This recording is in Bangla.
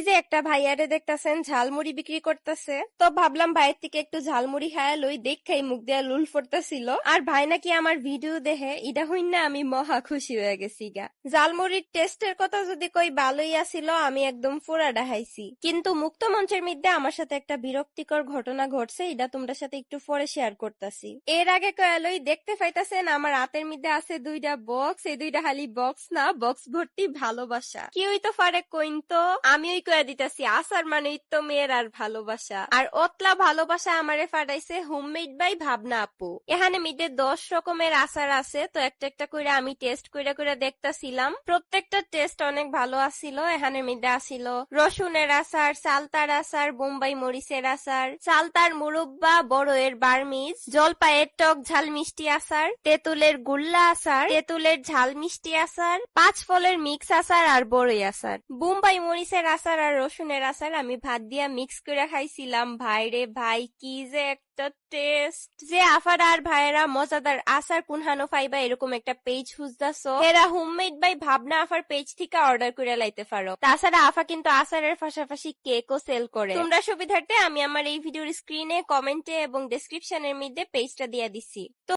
এই যে একটা ভাইয়ারে দেখতাছেন ঝালমুড়ি বিক্রি করতেছে, তো ভাবলাম ভাইয়ের থেকে একটু ঝালমুড়ি খায়া লই, দেখাই মুখ দিয়া লুল ফুটতেছিল। আর ভাই নাকি আমার ভিডিও দেখে, ইডা হইন না আমি মহা খুশি হয়ে গেছি গা। ঝালমুড়ির টেস্টের কথা যদি কই ভালোই আসিল, আমি একদম পুরা ডাহাইছি। কিন্তু মুক্ত মঞ্চের মধ্যে আমার সাথে একটা বিরক্তিকর ঘটনা ঘটছে, এটা তোমরা সাথে একটু পরে শেয়ার করতেছি। এর আগে কয়ালই দেখতে পাইতাছেন আমার হাতের মধ্যে আছে দুইটা বক্স, এই দুইটা খালি বক্স না, বক্স ভর্তি ভালোবাসা। কি হইতো পারে কইন তো? আমি ওই কয়া দিতেছি আসার মানেই তো মেয়ের আর ভালোবাসা। আর অতলা ভালোবাসা আমারে ফাটাইছে হোমমেড বাই ভাবনা আপু। এখানে মিডে 10 রকমের আচার আছে, তো একটা একটা করে আমি টেস্ট কইরা কইরা দেখতাছিলাম। প্রত্যেকটা টেস্ট অনেক ভালো আসিল। এখানে মিডে আসিল রসুনের আচার, চালতার আচার, বোম্বাই মরিচের আচার, চালতার মুরব্বা, বড়য়ের বার্মিজ, জলপাইয়ের টক ঝাল মিষ্টি আচার, তেঁতুলের গুল্লা আচার, তেঁতুলের ঝাল মিষ্টি আচার, 5 ফলের মিক্স আচার আর বড়ই আচার। বোম্বাই মরিচের আচার আর রসুনের আচার আমি ভাত দিয়া মিক্স করে খাইছিলাম। ভাই রে ভাই, কি যে একটা টেস্ট! যে আফার আর ভাইয়েরা মজাদার আচার কুনহানো পাইবা এরকম একটা পেজ খুঁজতাছো, এরা হোমমেড বাই ভাবনা আফার পেজ থেকে অর্ডার করে লাইতে পারো। তাছাড়া আফা কিন্তু আচারের পাশাপাশি কেকও সেল করে। তোমরা সুবিধার্থে আমি আমার এই ভিডিওর স্ক্রিনে, কমেন্টে এবং ডেসক্রিপশনের মধ্যে পেজটা দিয়ে দিছি। তো